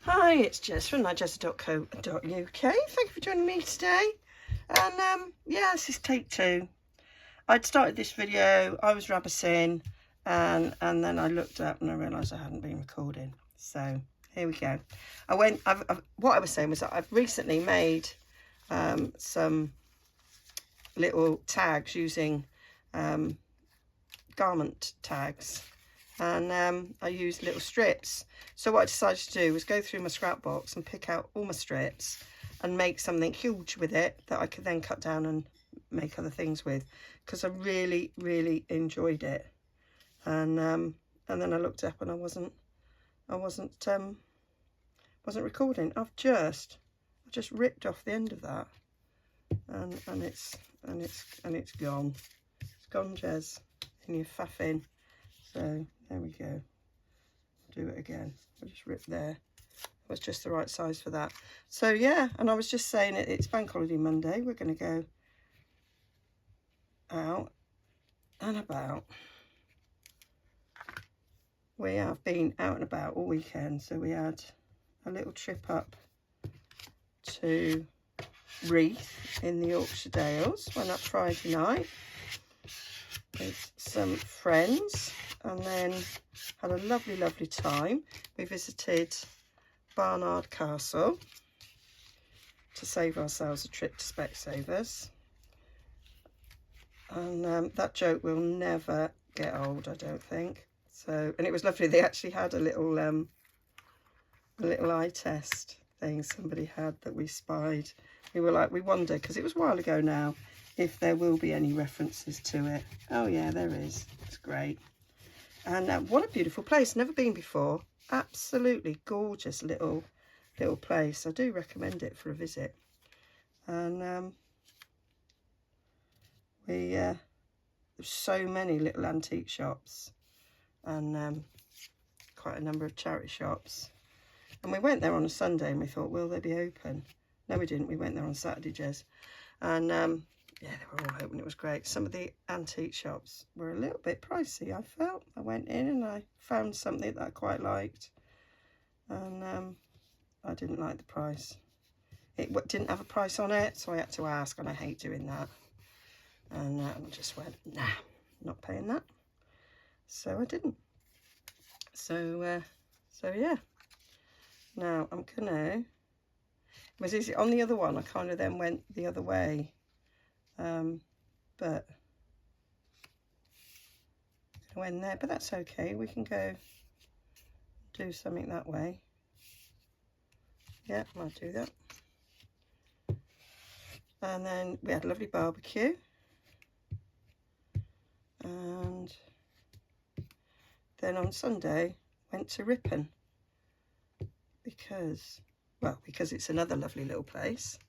Hi, it's Jess from Nigezza.co.uk. Thank you for joining me today. And yeah, this is take 2. I'd started this video, I was rabbitsing, and then I looked up and I realised I hadn't been recording. So here we go. What I was saying was that I've recently made some little tags using garment tags. And I used little strips. So what I decided to do was go through my scrap box and pick out all my strips and make something huge with it that I could then cut down and make other things with, because I really enjoyed it. And then I looked up and I wasn't recording. I've just ripped off the end of that, and it's gone. It's gone, Jez, and you're faffing. So there we go. Do it again. I just ripped there. It was just the right size for that. So yeah, and I was just saying it's Bank Holiday Monday. We're going to go out and about. We have been out and about all weekend. So we had a little trip up to Reeth in the Yorkshire Dales. Went up Friday night with some friends, and then had a lovely time. We visited Barnard Castle to save ourselves a trip to Specsavers, and that joke will never get old, I don't think. So, and it was lovely. They actually had a little eye test thing somebody had that we spied. We were like, we wonder, because it was a while ago now, if there will be any references to it. Oh yeah, there is. It's great. And what a beautiful place. Never been before. Absolutely gorgeous little place. I do recommend it for a visit. And there's so many little antique shops, and quite a number of charity shops. And we went there on a Sunday and we thought, will they be open? No, we didn't. We went there on Saturday, Jez. And yeah, they were all open. It was great. Some of the antique shops were a little bit pricey, I felt. I went in and I found something that I quite liked. And I didn't like the price. It didn't have a price on it, so I had to ask, and I hate doing that. And I just went, nah, not paying that. So I didn't. So yeah. Now I'm gonna, it was easy on the other one. I kind of then went the other way, but I went there, but that's okay. We can go do something that way. Yeah, I'll do that. And then we had a lovely barbecue, and then on Sunday went to Ripon because it's another lovely little place.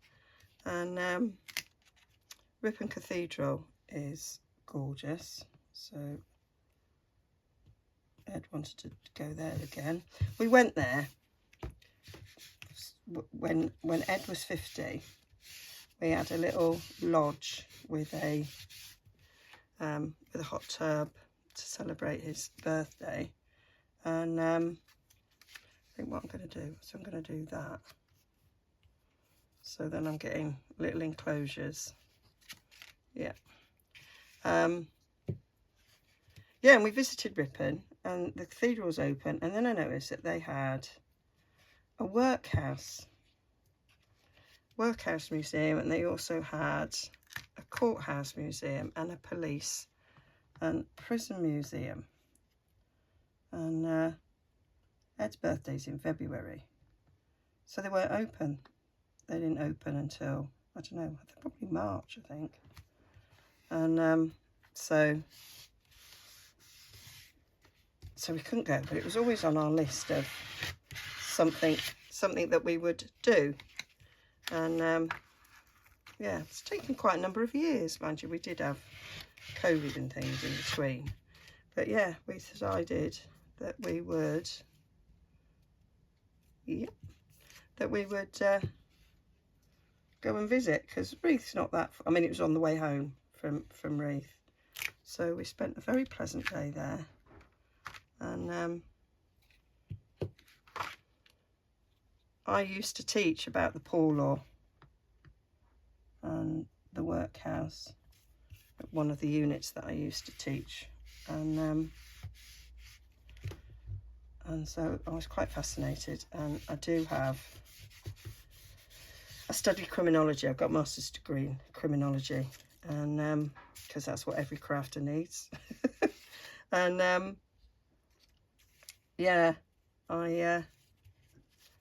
And Ripon Cathedral is gorgeous, so Ed wanted to go there again. We went there when Ed was 50. We had a little lodge with a hot tub to celebrate his birthday. And I think what I'm going to do, so I'm going to do that. So then I'm getting little enclosures. Yeah. Yeah, and we visited Ripon, and the cathedral was open, and then I noticed that they had a workhouse museum, and they also had a courthouse museum and a police and prison museum. And Ed's birthday's in February, so they weren't open. They didn't open until, I don't know, probably March, I think. And so we couldn't go, but it was always on our list of something that we would do. And yeah, it's taken quite a number of years, mind you. We did have COVID and things in between, but yeah, we decided that we would, go and visit, because Reeth's not that far. I mean, it was on the way home from Reeth, so we spent a very pleasant day there. And I used to teach about the poor law and the workhouse, one of the units that I used to teach, and so I was quite fascinated. And I studied criminology. I've got a master's degree in criminology, and because that's what every crafter needs. And yeah,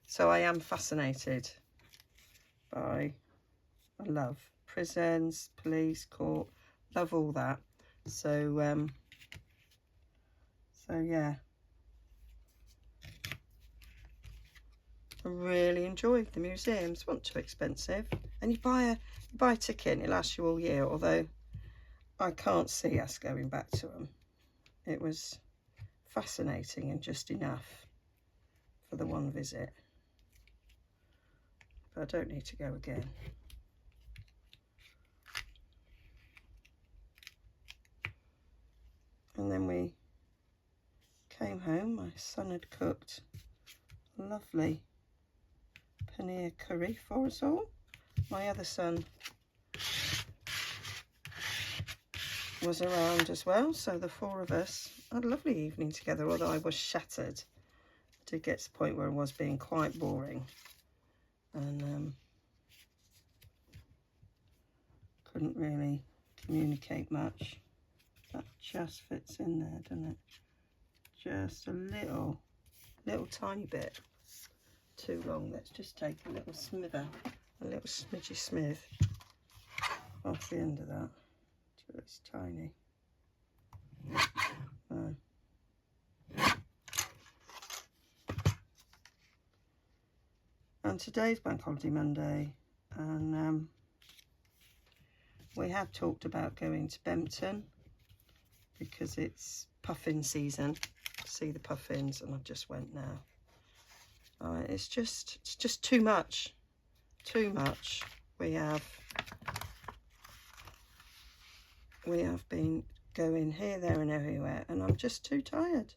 so I am fascinated by, I love prisons, police, court, love all that. So yeah, I really enjoyed the museums. Weren't too expensive, and you buy a ticket and it lasts you all year, although I can't see us going back to them. It was fascinating and just enough for the one visit, but I don't need to go again. And then we came home. My son had cooked a lovely paneer curry for us all. My other son was around as well, so the four of us had a lovely evening together, although I was shattered. I did get to the point where I was being quite boring, and couldn't really communicate much. That just fits in there, doesn't it? Just a little tiny bit too long. Let's just take a little smither, a little smidgy smith off the end of that. It's tiny. And today's Bank Holiday Monday, and we had talked about going to Bempton because it's puffin season. See the puffins, and I just went now. It's just too much. We have been going here, there and everywhere, and I'm just too tired.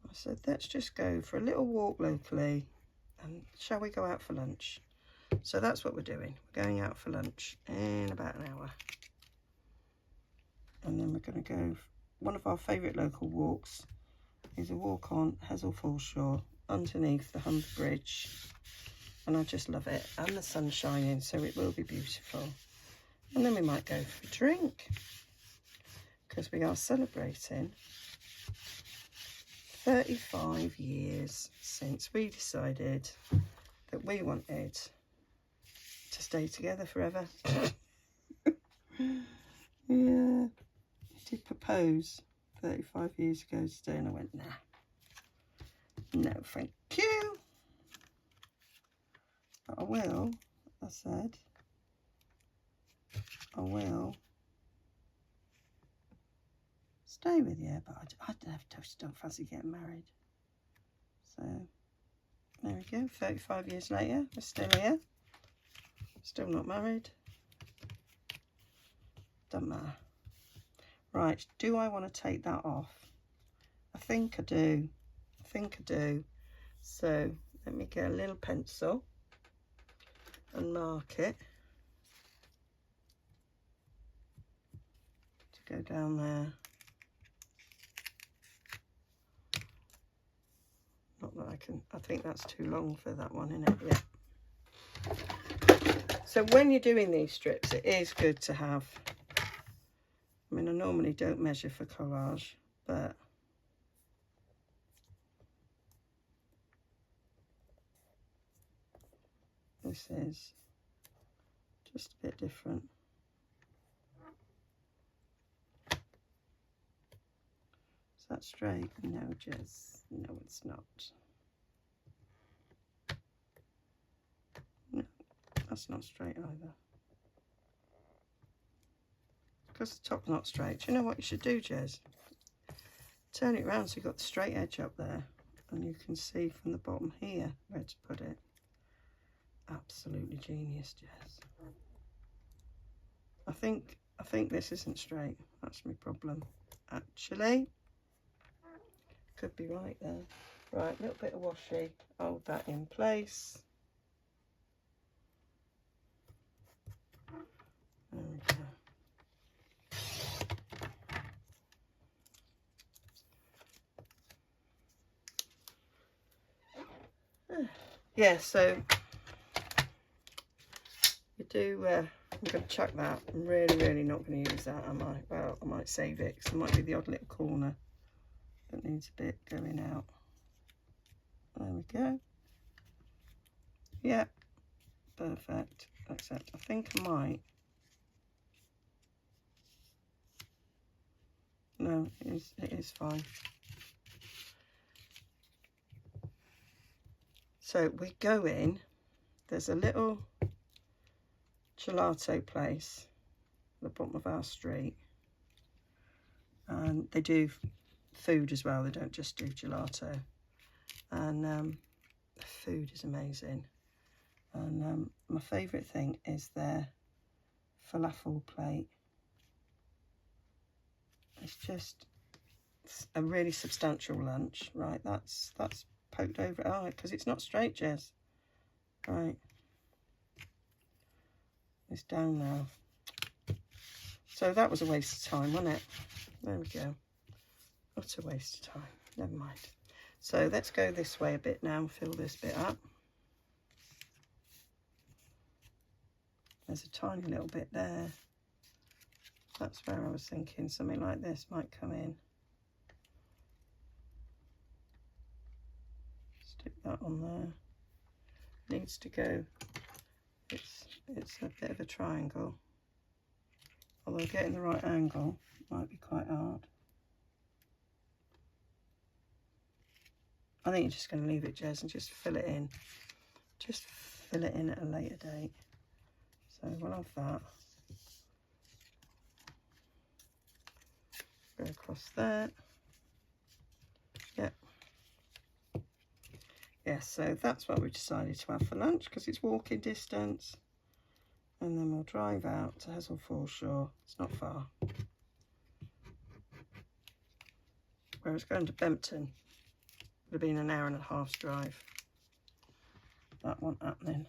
I said, let's just go for a little walk locally, and shall we go out for lunch? So that's what we're doing. We're going out for lunch in about an hour, and then we're going to go. One of our favourite local walks is a walk on Hessel Foreshore underneath the Humber Bridge, and I just love it, and the sun's shining, so it will be beautiful. And then we might go for a drink, because we are celebrating 35 years since we decided that we wanted to stay together forever. Yeah, he did propose 35 years ago today, and I went, nah, no thank you. But I will, I said, I will stay with you, but I just don't fancy getting married. So there we go, 35 years later, we're still here, still not married. Doesn't matter. Right, do I want to take that off? I think I do. So let me get a little pencil and mark it to go down there. Not that I can, I think that's too long for that one, isn't it? Yeah. So when you're doing these strips, it is good to have, I mean, I normally don't measure for collage, but this is just a bit different. Is that straight? No, Jez. No, it's not. No, that's not straight either. Because the top's not straight. Do you know what you should do, Jez? Turn it round so you've got the straight edge up there, and you can see from the bottom here where to put it. Absolutely genius, Jez. I think this isn't straight. That's my problem. Actually, could be right there. Right, a little bit of washi, hold that in place. There we go. Yeah, so you do, I'm going to chuck that. I'm really not going to use that, am I? Well, I might save it because there might be the odd little corner that needs a bit going out. There we go. Yeah, perfect. Except I think I might. No, it is fine. So we go in, there's a little gelato place at the bottom of our street, and they do food as well, they don't just do gelato, and the food is amazing. And my favourite thing is their falafel plate. It's just a really substantial lunch. Right, that's poked over. Oh, because it's not straight, Jez. Right, it's down now. So that was a waste of time, wasn't it? There we go. What a waste of time. Never mind. So let's go this way a bit now and fill this bit up. There's a tiny little bit there. That's where I was thinking something like this might come in. Stick that on there. Needs to go. It's a bit of a triangle. Although getting the right angle might be quite hard. I think you're just going to leave it, Jez, and just fill it in. Just fill it in at a later date. So we'll have that. Go across there. Yep. Yeah, so that's what we decided to have for lunch because it's walking distance. And then we'll drive out to Hessel Foreshore. It's not far. Whereas going to Bempton would have been an hour and a half's drive. That wasn't happening.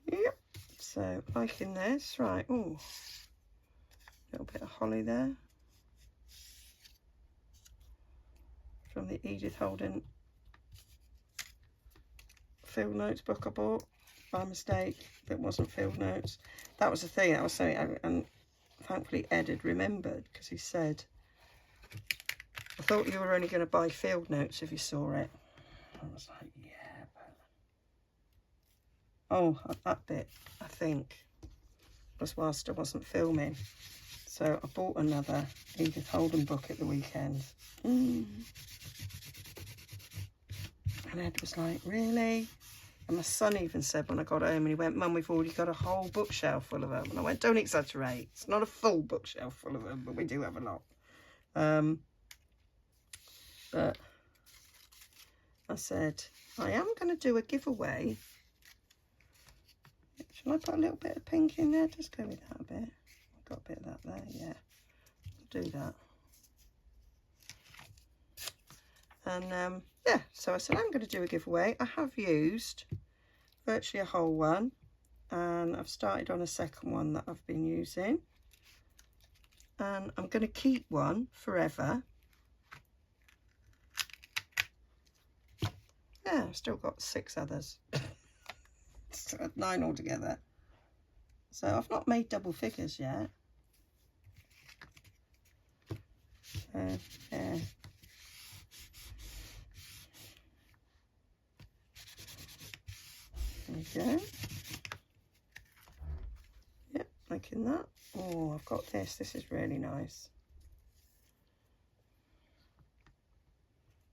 Yep. So liking this, right? Oh, a little bit of holly there from the Edith Holden field notes book I bought by mistake. That wasn't field notes. That was the thing. That was something, and thankfully Ed had remembered because he said, "I thought you were only going to buy field notes if you saw it." I was like, "Yeah, but..." Oh, that bit I think was whilst I wasn't filming. So I bought another Edith Holden book at the weekend. And Ed was like, "Really?" And my son even said when I got home, and he went, "Mum, we've already got a whole bookshelf full of them." And I went, "Don't exaggerate. It's not a full bookshelf full of them, but we do have a lot." But I said, I am going to do a giveaway. Shall I put a little bit of pink in there? Just go with that a bit. I've got a bit of that there, yeah. I'll do that. And yeah, so I said I'm going to do a giveaway. I have used virtually a whole one, and I've started on a second one that I've been using, and I'm going to keep one forever. Yeah, I've still got 6 others. So 9 altogether. So I've not made double figures yet. Yeah. There we go. Yep, liking that. Oh, I've got this. This is really nice.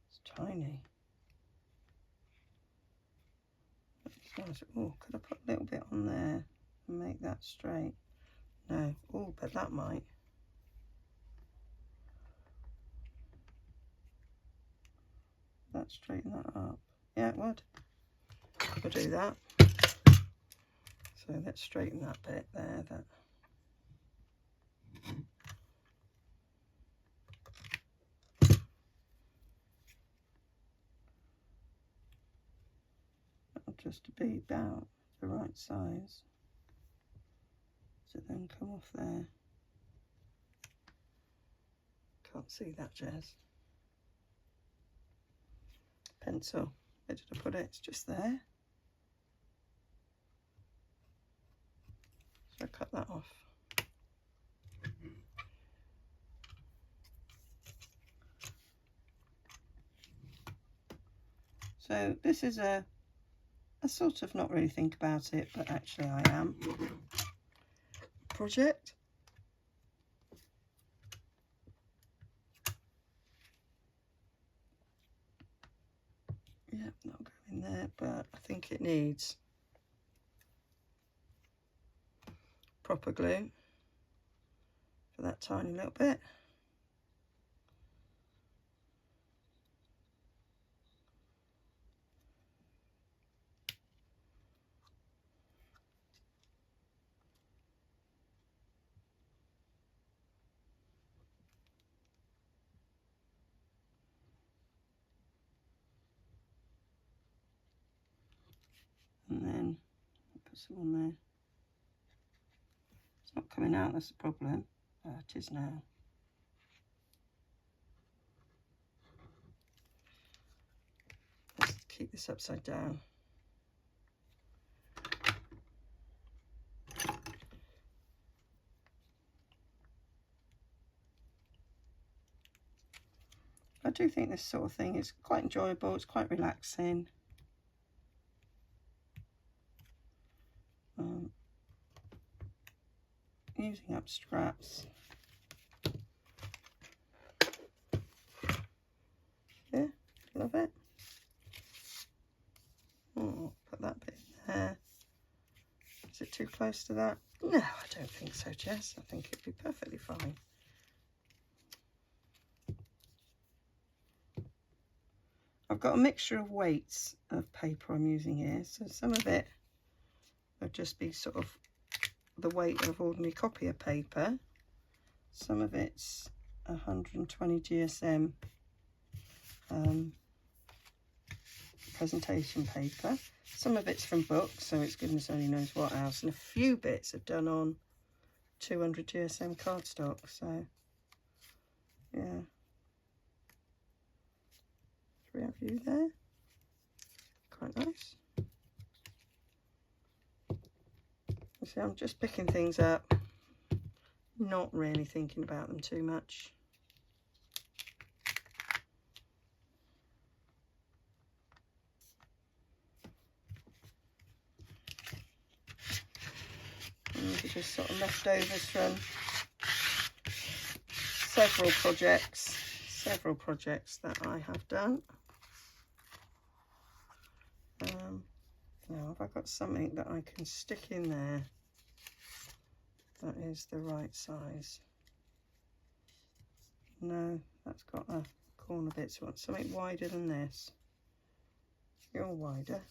It's tiny. Nice. Oh, could I put a little bit on there and make that straight? No. Oh, but that might. That straighten that up. Yeah, it would. We'll do that. So let's straighten that bit there. That'll just be about the right size. So then come off there. Can't see that, Jez. Pencil. Where did I put it? It's just there. So I cut that off. So this is a sort of not really think about it, but actually I am project. Yeah, not going there, but I think it needs proper glue for that tiny little bit. And then put some on there. It's not coming out, that's the problem. It is now. Let's keep this upside down. I do think this sort of thing is quite enjoyable, it's quite relaxing. Using up scraps. Yeah, love it. Oh, put that bit in there. Is it too close to that? No, I don't think so, Jess. I think it'd be perfectly fine. I've got a mixture of weights of paper I'm using here. So some of it will just be sort of the weight of ordinary copier paper. Some of it's 120 GSM presentation paper. Some of it's from books, so it's goodness only knows what else. And a few bits have done on 200 GSM cardstock. So, yeah. Do we have you there? Quite nice. You see, I'm just picking things up, not really thinking about them too much. And these are just sort of leftovers from several projects that I have done. Now, have I got something that I can stick in there that is the right size? No, that's got a corner bit, so I want something wider than this. You're wider.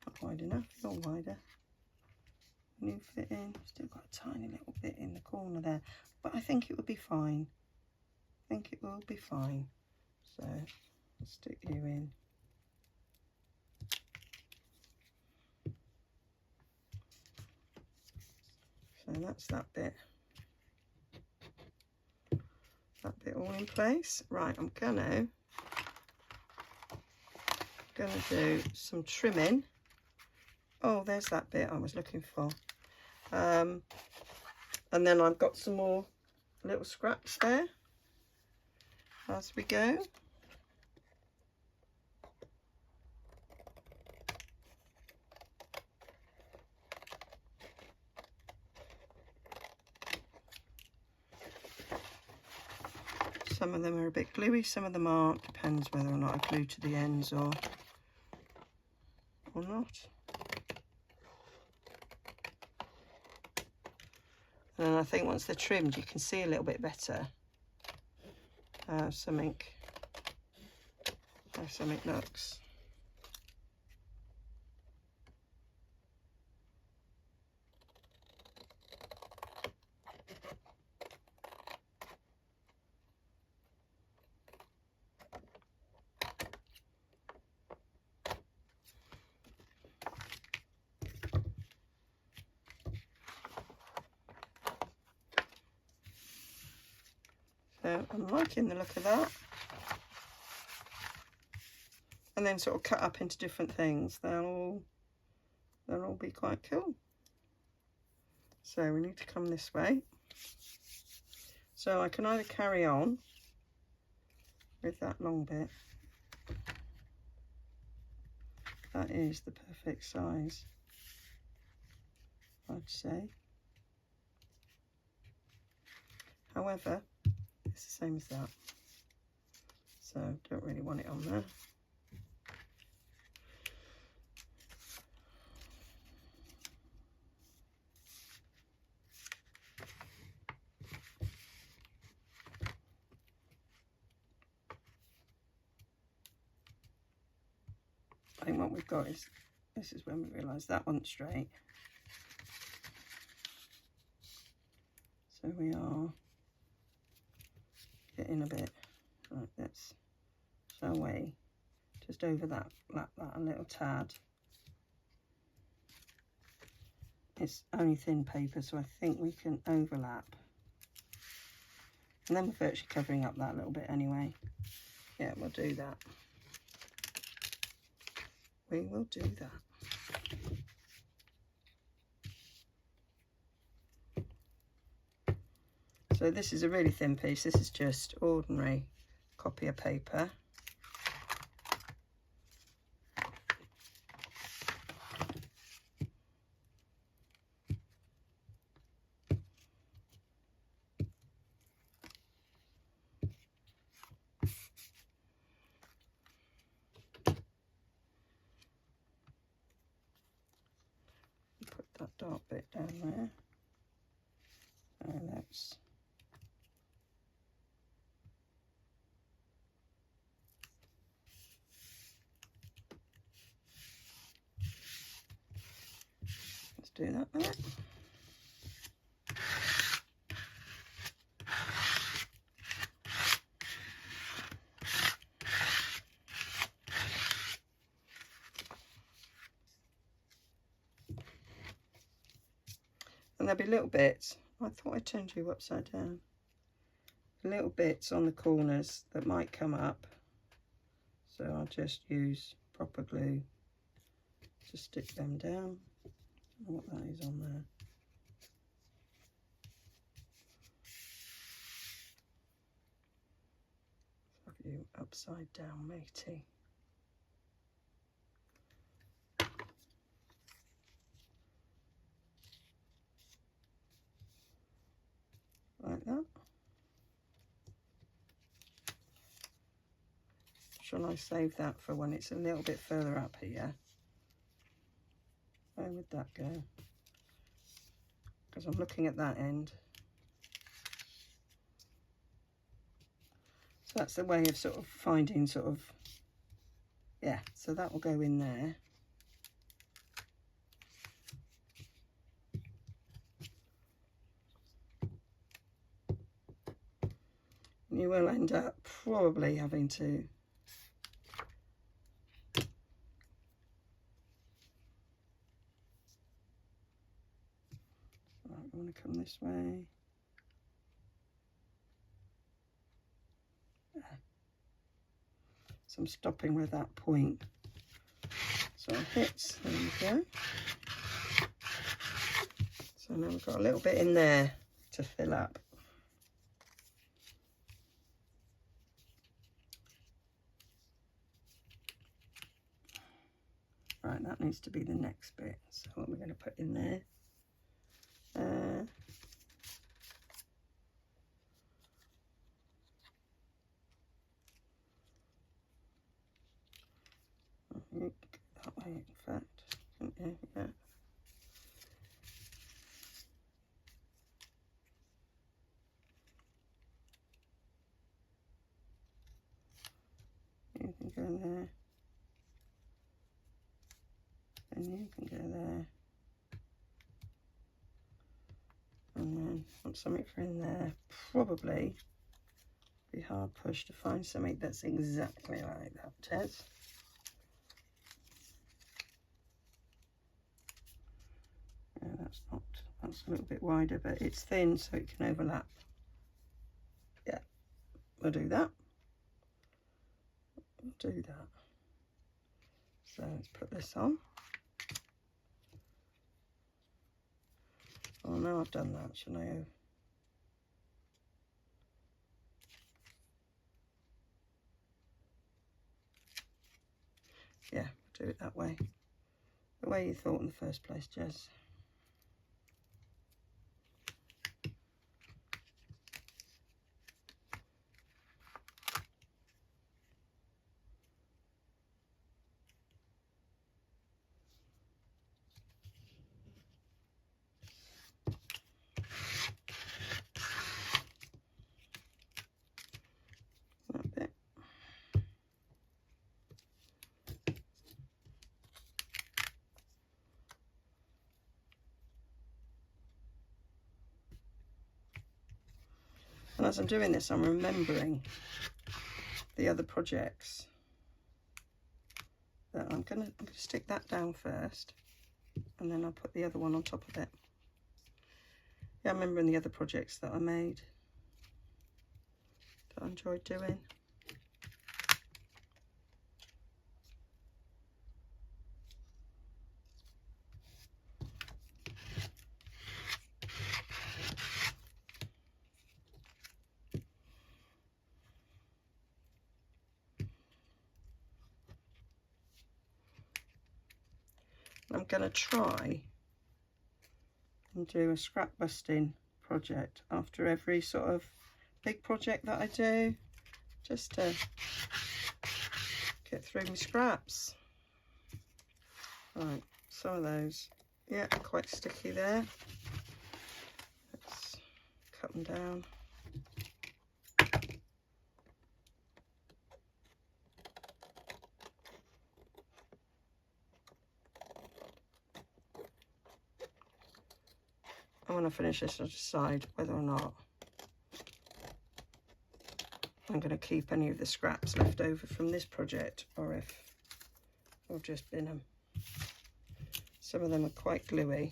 Not wide enough, you're wider. Can you fit in? Still got a tiny little bit in the corner there, but I think it would be fine. I think it will be fine. So I'll stick you in. So that's that bit. That bit all in place. Right, I'm gonna do some trimming. Oh, there's that bit I was looking for. And then I've got some more little scraps there as we go. Some of them are a bit gluey, some of them aren't. Depends whether or not I glue to the ends or not. And I think once they're trimmed, you can see a little bit better. Something how something looks. So I'm liking the look of that. And then sort of cut up into different things. They'll all be quite cool. So we need to come this way. So I can either carry on with that long bit. That is the perfect size, I'd say. However, it's the same as that. So don't really want it on there. I think what we've got is, this is when we realise that one's straight. So we are getting a bit like this. So we just over that, like that, a little tad. It's only thin paper, so I think we can overlap. And then we're virtually covering up that little bit anyway. Yeah, we'll do that. We will do that. So this is a really thin piece. This is just ordinary copier paper. Put that dark bit down there. And let's do that with it. And there'll be little bits. I thought I turned you upside down. Little bits on the corners that might come up. So I'll just use proper glue to stick them down. I don't know what that is on there. Have you upside down, matey. Like that. Shall I save that for when it's a little bit further up here? Where would that go? Because I'm looking at that end. So that's the way of sort of finding sort of, yeah, so that will go in there. You will end up probably having to I want to come this way. So I'm stopping with that point. So it hits, there we go. So now we've got a little bit in there to fill up. Right, that needs to be the next bit. So what we're going to put in there. That way, in fact, yeah. You can go in and you can go there. And then want something for in there. Probably be hard pushed to find something that's exactly like that, Tez. Yeah, that's not, that's a little bit wider, but it's thin so it can overlap. Yeah, we'll do that. We'll do that. So let's put this on. Oh, now I've done that, shall I? Yeah, do it that way. The way you thought in the first place, Jez. That bit. And as I'm doing this, I'm remembering the other projects that I'm gonna stick that down first, and then I'll put the other one on top of it. Yeah, I'm remembering the other projects that I made that I enjoyed doing. I'm going to try and do a scrap busting project after every sort of big project that I do, just to get through my scraps. Right, some of those, yeah, quite sticky there. Let's cut them down. And when I finish this, I'll decide whether or not I'm going to keep any of the scraps left over from this project, or if I'll just bin them. Some of them are quite gluey.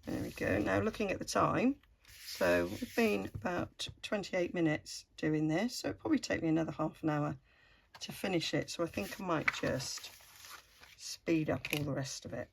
There we go. Now looking at the time, so we've been about 28 minutes doing this, so it'll probably take me another half an hour to finish it. So I think I might just speed up all the rest of it.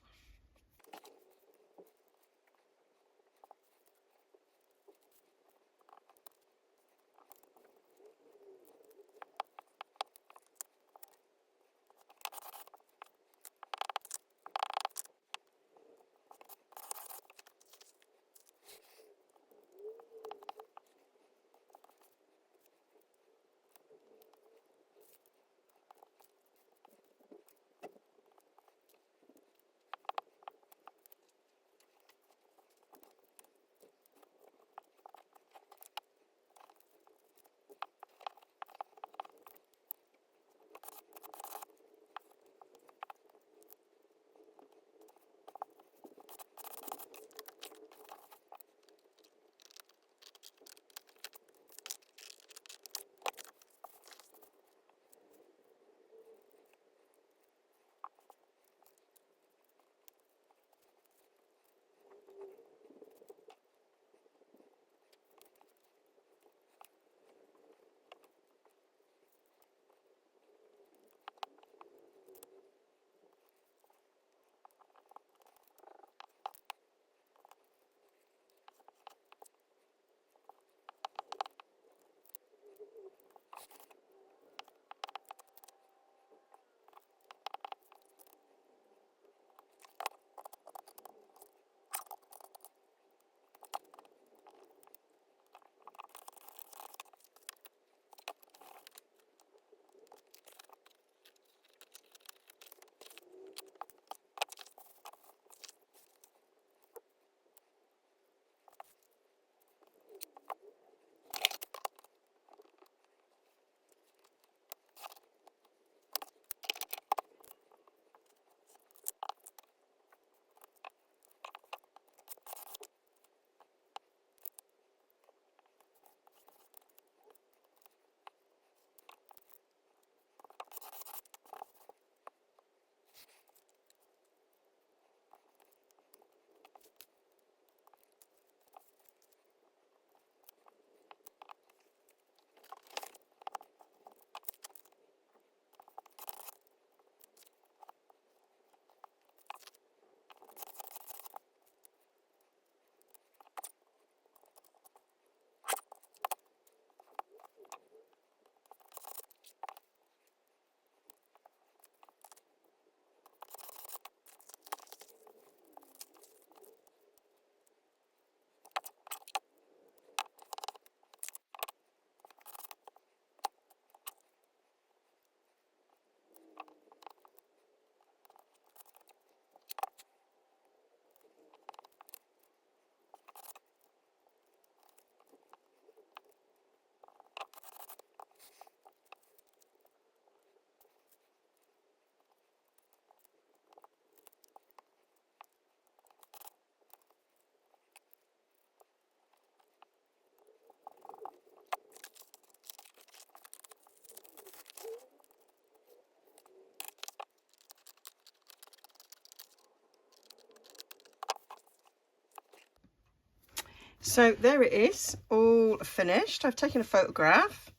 So there it is, all finished. I've taken a photograph,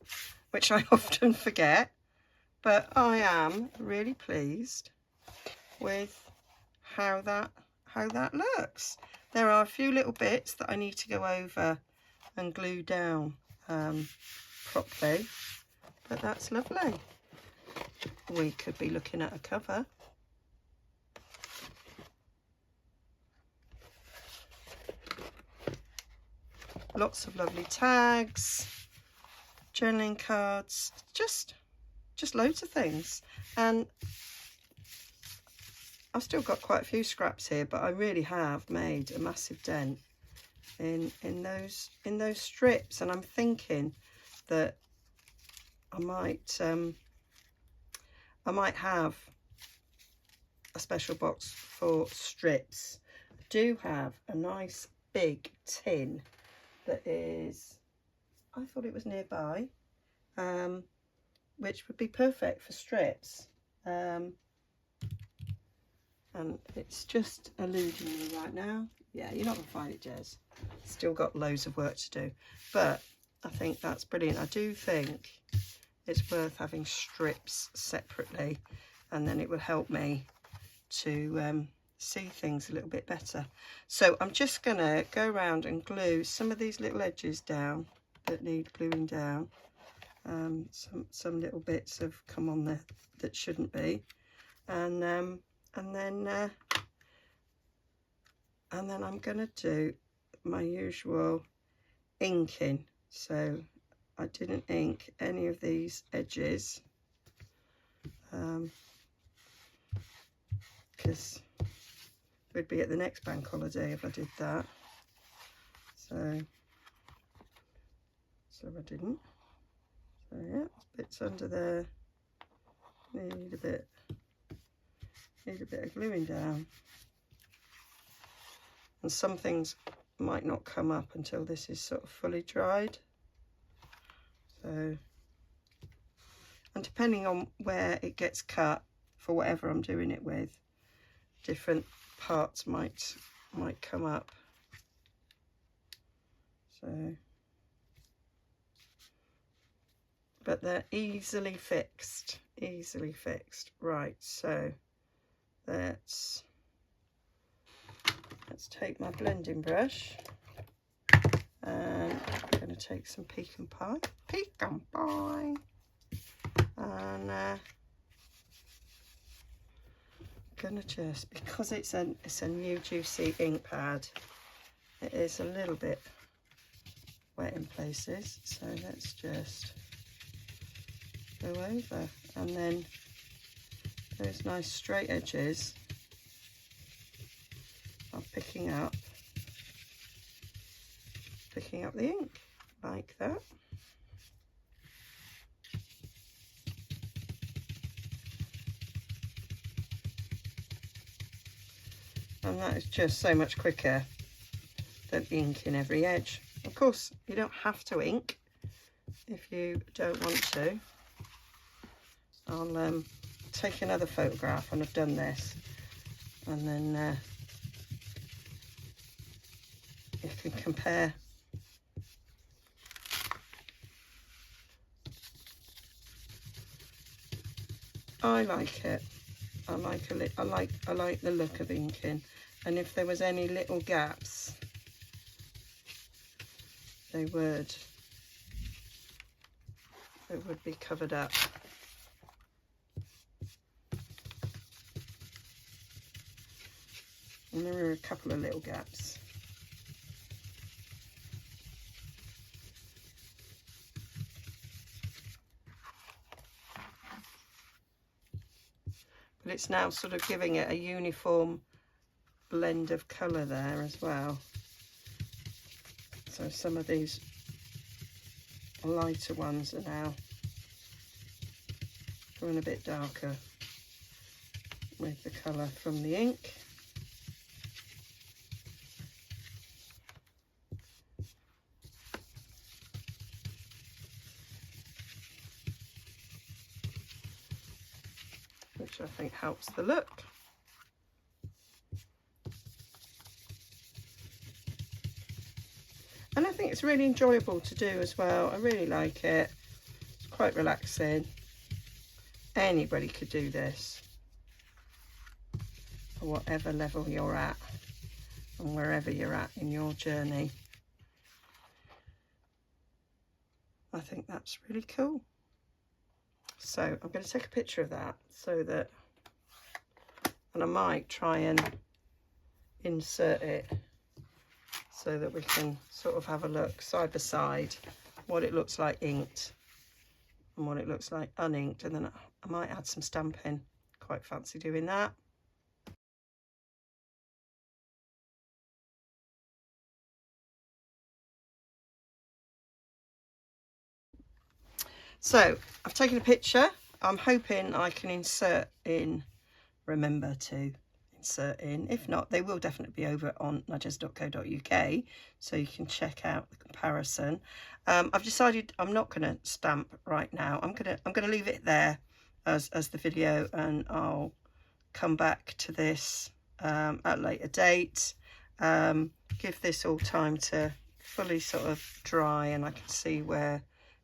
which I often forget, but I am really pleased with how that looks. There are a few little bits that I need to go over and glue down properly, but that's lovely. We could be looking at a cover. Lots of lovely tags, journaling cards, just loads of things. And I've still got quite a few scraps here, but I really have made a massive dent in those strips, and I'm thinking that I might have a special box for strips. I do have a nice big tin that is, I thought it was nearby, which would be perfect for strips. And it's just eluding me right now. Yeah, you're not going to find it, Jez. Still got loads of work to do. But I think that's brilliant. I do think it's worth having strips separately, and then it will help me to see things a little bit better. So I'm just going to go around and glue some of these little edges down that need gluing down. Some little bits have come on there that shouldn't be. And then I'm going to do my usual inking. So I didn't ink any of these edges because we'd be at the next bank holiday if I did that. So I didn't. So yeah, bits under there need a bit of gluing down. And some things might not come up until this is sort of fully dried. So, and depending on where it gets cut, for whatever I'm doing it with, different parts might come up. So, but they're easily fixed. Right, so let's take my blending brush, and I'm going to take some pecan pie, and I'm going to just, because it's a new juicy ink pad, it is a little bit wet in places, so let's just go over, and then those nice straight edges I'm picking up the ink like that. And that is just so much quicker than inking every edge. Of course, you don't have to ink if you don't want to. I'll take another photograph when I've done this, and then you can compare. I like it. I like the look of inking, and if there was any little gaps, they would be covered up. And there are a couple of little gaps. But it's now sort of giving it a uniform blend of colour there as well. So some of these lighter ones are now going a bit darker with the colour from the ink. Which I think helps the look. And I think it's really enjoyable to do as well. I really like it. It's quite relaxing. Anybody could do this, for whatever level you're at and wherever you're at in your journey. I think that's really cool. So I'm going to take a picture of that so that, and I might try and insert it so that we can sort of have a look side by side what it looks like inked and what it looks like uninked, and then I might add some stamping. Quite fancy doing that. So I've taken a picture. I'm hoping I can insert in, remember to insert in. If not, they will definitely be over on nigezza.co.uk, so you can check out the comparison. I've decided I'm not going to stamp right now. I'm gonna leave it there as the video, and I'll come back to this at a later date. Give this all time to fully sort of dry, and I can see where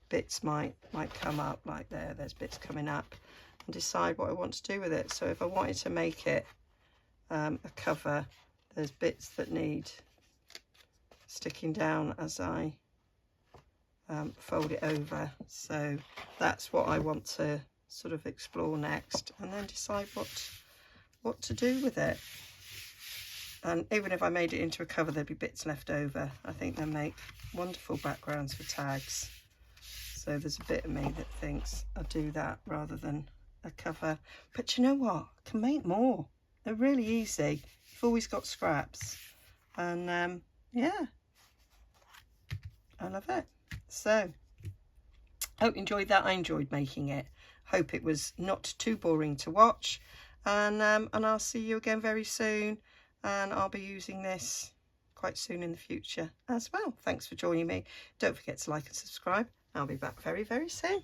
bits might come up, like there's bits coming up, and decide what I want to do with it. So if I wanted to make it a cover, there's bits that need sticking down as I fold it over. So that's what I want to sort of explore next, and then decide what to do with it. And even if I made it into a cover, there'd be bits left over. I think they'll make wonderful backgrounds for tags. So there's a bit of me that thinks I'll do that rather than a cover. But you know what? I can make more. They're really easy. You've always got scraps. And yeah, I love it. So, hope you enjoyed that. I enjoyed making it. Hope it was not too boring to watch. And I'll see you again very soon. And I'll be using this quite soon in the future as well. Thanks for joining me. Don't forget to like and subscribe. I'll be back very, very soon.